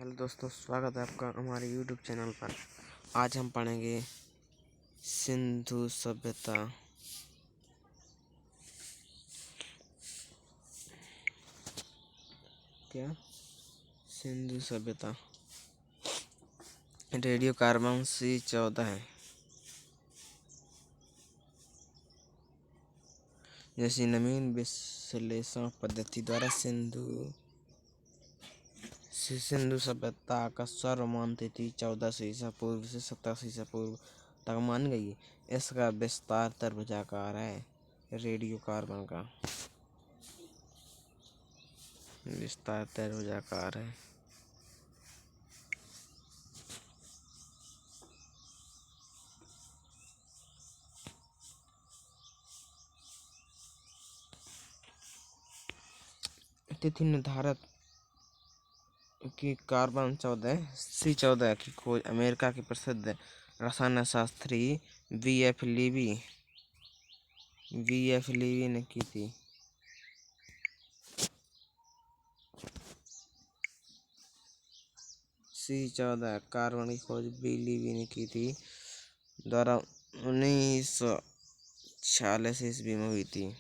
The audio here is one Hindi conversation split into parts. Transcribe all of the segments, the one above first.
हेलो दोस्तों, स्वागत है आपका हमारे यूट्यूब चैनल पर। आज हम पढ़ेंगे सिंधु सभ्यता। क्या सिंधु सभ्यता रेडियो कार्बन C14 है। जैसी नवीन विश्लेषण पद्धति द्वारा सिंधु सभ्यता का सर्वमान्य तिथि 1400 ईसा पूर्व से 1700 ईसा पूर्व तक मान गई। इसका विस्तार त्रिभुजाकार है। रेडियो कार्बन का विस्तार त्रिभुजाकार है। तिथि निर्धारित की कार्बन 14 C14 की खोज अमेरिका के प्रसिद्ध रसायन शास्त्री V.F. लीवी ने की थी। C14 कार्बन की खोज V. लीवी ने की थी द्वारा 1946 ईस्वी में हुई थी।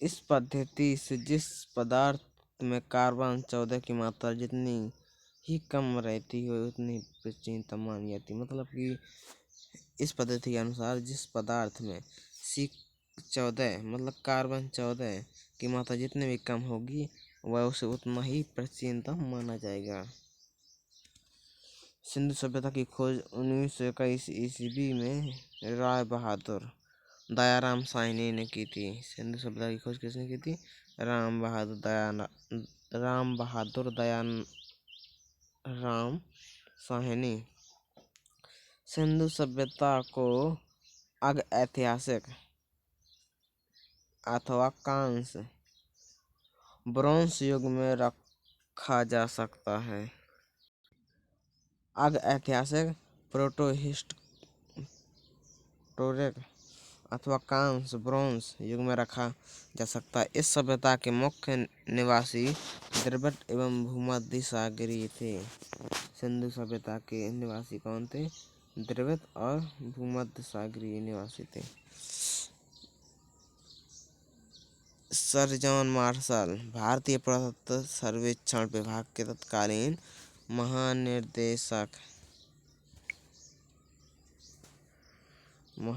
इस पद्धति से जिस पदार्थ में कार्बन 14 की मात्रा जितनी ही कम रहती है उतनी प्राचीनतम मानी जाती। मतलब कि इस पद्धति के अनुसार जिस पदार्थ में C14 मतलब कार्बन 14 की मात्रा जितनी भी कम होगी वह उसे उतना ही प्राचीनतम माना जाएगा। सिंधु सभ्यता की खोज 1921 ईस्वी में राय बहादुर दयाराम साहनी ने की थी। सिंधु सभ्यता की खोज किसने की थी? राम बहादुर दयाराम साहनी। सिंधु सभ्यता को ऐतिहासिक अथवा कांस्य ब्रोंज युग में रखा जा सकता है। ऐतिहासिक प्रोटोहिस्टोरिक अथवा कांस्य ब्रोंज युग में रखा जा सकता है। इस सभ्यता के मुख्य निवासी द्रविड़ एवं भूमध्य सागरीय थे। सिंधु सभ्यता के निवासी कौन थे? द्रविड़ और भूमध्य सागरीय निवासी थे। सर जॉन मार्शल भारतीय पुरातत्व सर्वेक्षण विभाग के तत्कालीन महानिदेशक ने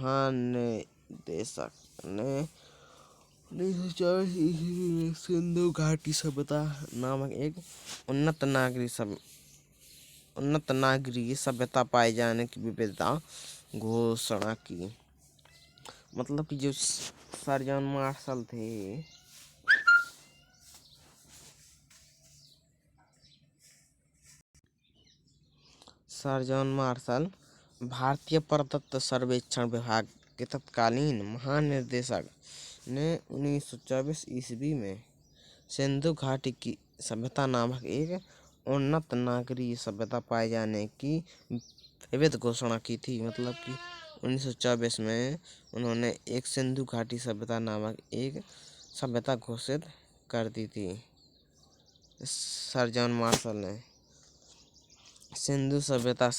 1940 ईस्वी में सिंधु घाटी सभ्यता नामक एक उन्नत नागरीय सभ्यता पाए जाने की विविधता घोषणा की। मतलब कि जो सर जॉन मार्शल थे भारतीय पुरातत्व सर्वेक्षण विभाग के तत्कालीन महानिदेशक ने 1924 ईस्वी में सिंधु घाटी की सभ्यता नामक एक उन्नत नागरीय सभ्यता पाए जाने की विविध घोषणा की थी। मतलब कि 1924 में उन्होंने एक सिंधु घाटी सभ्यता नामक एक सभ्यता घोषित कर दी थी सर जॉन मार्शल ने। सिंधु सभ्यता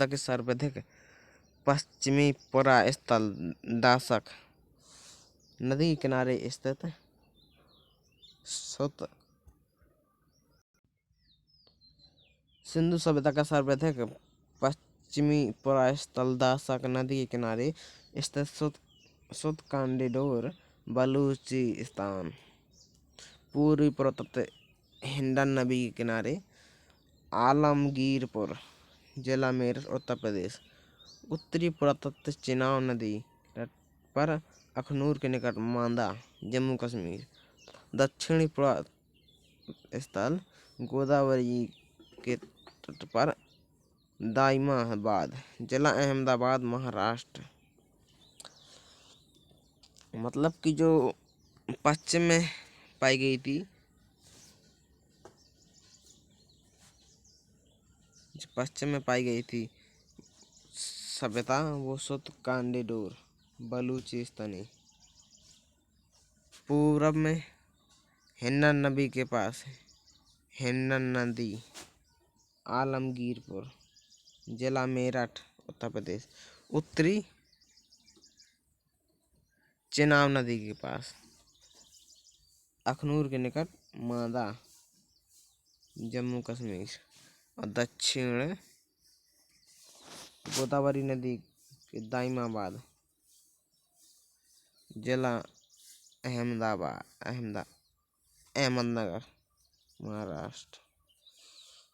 के सर्वाधिक पश्चिमी पुरास्थल दाशक नदी के किनारे स्थित सिंधु सभ्यता का सर्वाधिक पश्चिमी पुरास्थल दाशक नदी के किनारे स्थित सुतकांडीडोर बलूचिस्तान। पूर्वी पुरातत्व हिंडन नदी के किनारे आलमगीरपुर जिला मेरठ उत्तर प्रदेश। उत्तरी पुरातत्व चिनाब नदी तट पर अखनूर के निकट मांदा जम्मू कश्मीर। दक्षिणी पुरास्थल गोदावरी के तट पर दाइमाबाद जिला अहमदाबाद महाराष्ट्र। मतलब कि जो पश्चिम में पाई गई थी सभ्यता वो सुतकांडीडोर बलूचिस्तानी। पूरब में हिन्नन नदी के पास है, हिन्नन नदी। आलमगीरपुर, जिला मेरठ, उत्तर प्रदेश। उत्तरी चेनाब नदी के पास, अखनूर के निकट मादा, जम्मू कश्मीर। और दक्षिण गोदावरी नदी के दाइमाबाद, जिला अहमदनगर, महाराष्ट्र।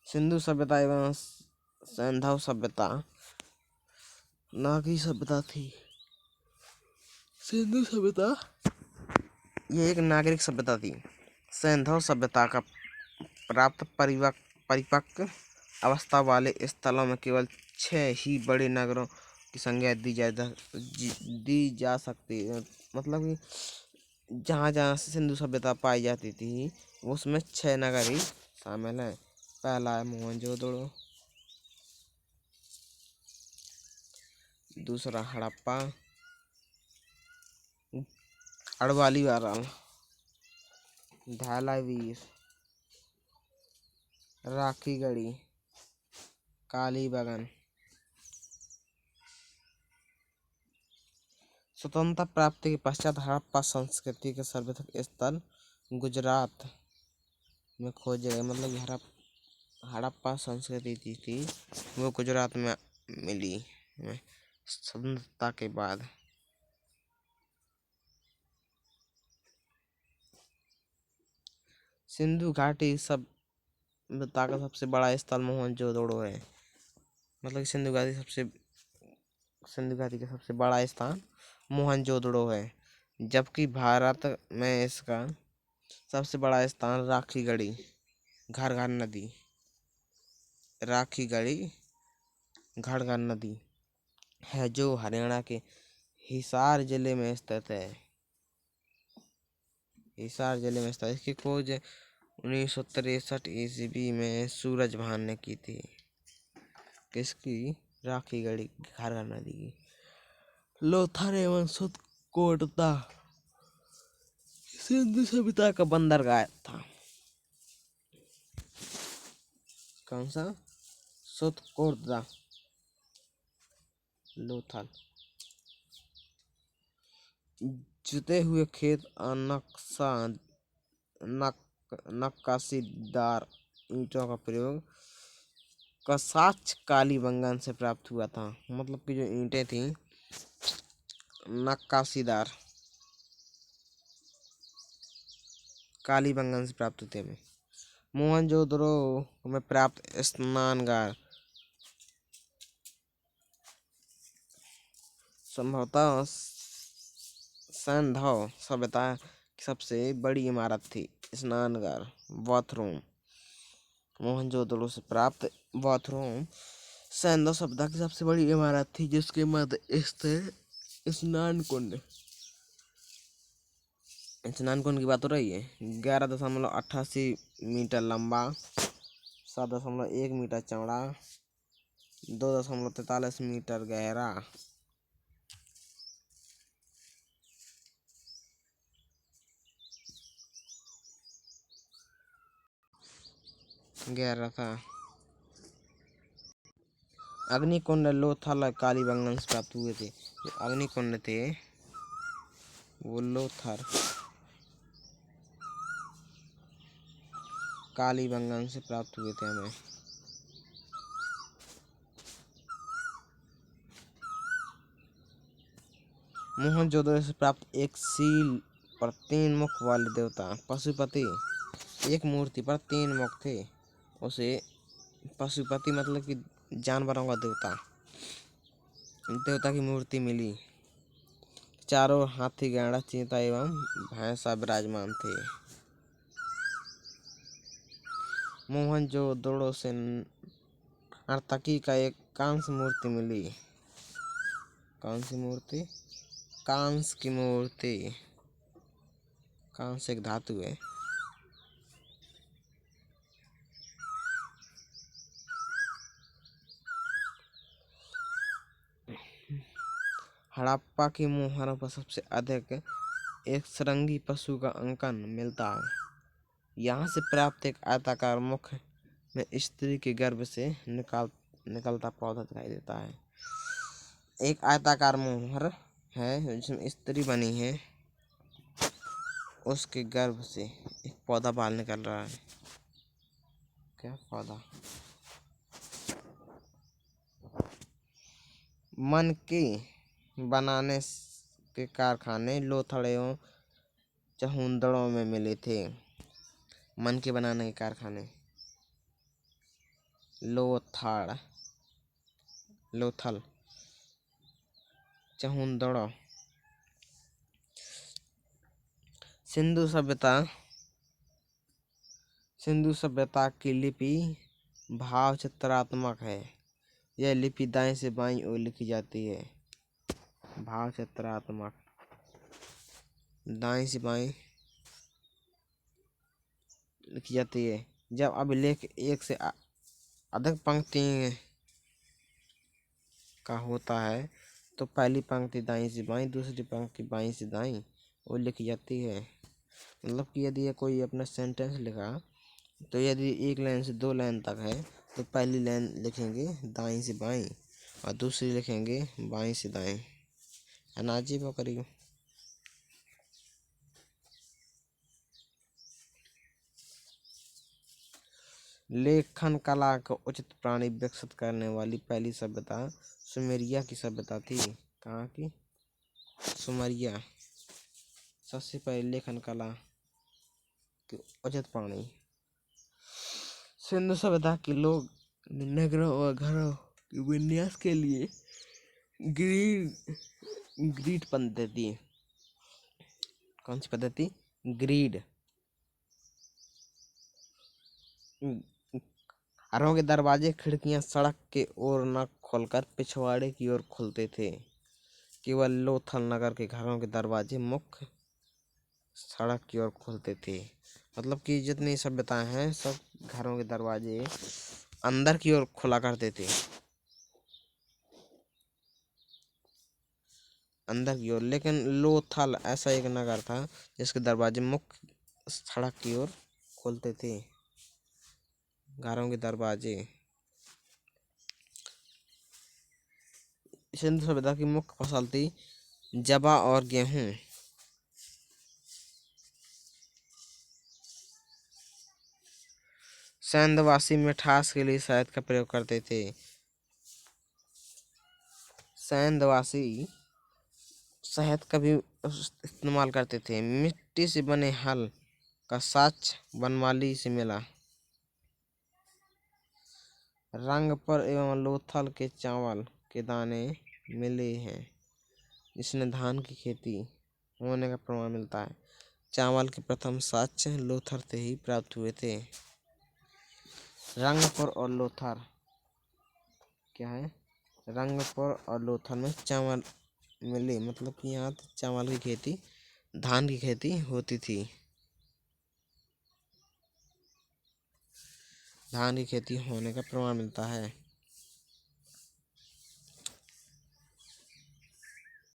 सिंधु सभ्यता एवं सैंधव सभ्यता नागरी सभ्यता थी। सिंधु सभ्यता ये एक नागरिक सभ्यता थी। सैंधव सभ्यता का प्राप्त परिपक्व अवस्था वाले स्थलों में केवल 6 ही बड़े नगरों की संज्ञा दी जा सकती है। मतलब कि जहाँ जहाँ से सिंधु सभ्यता पाई जाती थी उसमें 6 नगर ही शामिल हैं। पहला है मोहनजोदड़ो, दूसरा हड़प्पा, अड़वाली वाराल, धौलावीर, राखीगढ़ी, कालीबंगन। स्वतंत्रता प्राप्ति के पश्चात हड़प्पा संस्कृति के सर्वाधिक स्थल गुजरात में खोजे गए। मतलब हड़प्पा संस्कृति थी वो गुजरात में मिली स्वतंत्रता के बाद। सिंधु घाटी सभ्यता का सबसे बड़ा स्थल मोहनजोदड़ो है। मतलब सिंधु घाटी का सबसे बड़ा स्थान मोहनजोदड़ो है, जबकि भारत में इसका सबसे बड़ा स्थान राखीगढ़ी घाघरा नदी है, जो हरियाणा के हिसार जिले में स्थित है। इसकी खोज 1963 ईस्वी में सूरजभान ने की थी। किसकी? राखीगढ़ी घाघरा नदी की। लोथल एवं सुतकोटा सिंधु सभ्यता का बंदरगाह था। कौन सा? सुतकोटा, लोथल। जुते हुए खेत और नक्काशीदार ईंटों का प्रयोग का साक्ष्य कालीबंगन से प्राप्त हुआ था। मतलब कि जो ईंटें थी नक्काशीदार कालीबंगन से प्राप्त होते हैं। मोहनजोदड़ो में प्राप्त स्नानगार संभवतः सैंधव सभ्यता की सबसे बड़ी इमारत थी। स्नानगार, बाथरूम। मोहनजोदड़ो से प्राप्त बाथरूम सैंधव सभ्यता की सबसे बड़ी इमारत थी, जिसके मध्य स्थित स्नान कुंड की बात हो रही है। 11.88 मीटर लंबा, 7.1 मीटर चौड़ा, 2.43 मीटर गहरा। गहरा था। अग्निकुंड लोथल कालीबंगन से प्राप्त हुए थे। जो अग्निकुंड थे वो लोथल कालीबंगन से प्राप्त हुए थे हमें। मोहनजोदड़ो से प्राप्त एक सील पर 3 मुख वाले देवता पशुपति, एक मूर्ति पर 3 मुख थे, उसे पशुपति मतलब कि जानवरों का देवता की मूर्ति मिली। चारों हाथी, गैंडा, चीता एवं भैंसा विराजमान थे। मोहनजोदड़ो से नर्तकी का एक कांस्य मूर्ति मिली। कौन सी मूर्ति? कांस्य की मूर्ति। कांस्य एक धातु है। हड़प्पा की मोहरों पर सबसे अधिक एक सरंगी पशु का अंकन मिलता है। यहाँ से प्राप्त एक आयताकार मुख में स्त्री के गर्भ से निकलता पौधा दिखाई देता है। एक आयताकार मोहर है जिसमें स्त्री बनी है, उसके गर्भ से एक पौधा बाहर निकल रहा है। क्या पौधा? मन के बनाने के कारखाने लोथड़ एवं चहुंदड़ों में मिले थे। मन के बनाने के कारखाने लोथल, चहुंदड़ों। सिंधु सभ्यता की लिपि भाव चित्रात्मक है। यह लिपि दाएं से बाईं ओर लिखी जाती है। भाव चित्रात्मक, दाएं से बाईं लिखी जाती है। जब अभिलेख एक से अधिक पंक्ति का होता है तो पहली पंक्ति दाईं से बाईं, दूसरी पंक्ति बाईं से दाईं वो लिखी जाती है। मतलब कि यदि कोई अपना सेंटेंस लिखा तो यदि एक लाइन से 2 लाइन तक है तो पहली लाइन लिखेंगे दाईं से बाईं और दूसरी लिखेंगे बाईं से दाईं। अनाजी बकरी। लेखन कला को उचित प्राणी विकसित करने वाली पहली सभ्यता सुमेरिया की सभ्यता थी। कहाँ की? सुमेरिया। सबसे पहले लेखन कला की उचित प्राणी। सिंधु सभ्यता के लोग नगरों और घरों के विन्यास के लिए ग्रीड पद्धति। कौन सी पद्धति? ग्रीड। घरों के दरवाजे खिड़कियां सड़क के ओर न खोलकर पिछवाड़े की ओर खुलते थे। केवल लोथल नगर के घरों के दरवाजे मुख्य सड़क की ओर खुलते थे। मतलब कि जितनी सभ्यताएं हैं सब घरों के दरवाजे अंदर की ओर खुला करते थे, अंदर की ओर। लेकिन लोथल ऐसा एक नगर था जिसके दरवाजे मुख्य सड़क की ओर खुलते थे, घरों के दरवाजे। सिंधु सभ्यता की मुख्य फसल थी जवा और गेहूं। सेंधवासी मिठास के लिए शहद का प्रयोग करते थे। सेंधवासी शहद का भी इस्तेमाल करते थे। मिट्टी से बने हल का साक्ष्य बनमाली से मिला। रंगपुर एवं लोथल के चावल के दाने मिले हैं जिसने धान की खेती होने का प्रमाण मिलता है। चावल के प्रथम साक्ष्य लोथल से ही प्राप्त हुए थे। रंगपुर और लोथल क्या है? रंगपुर और लोथल में चावल मिले, मतलब कि यहाँ चावल की खेती, धान की खेती होती थी। धान की खेती होने का प्रमाण मिलता है।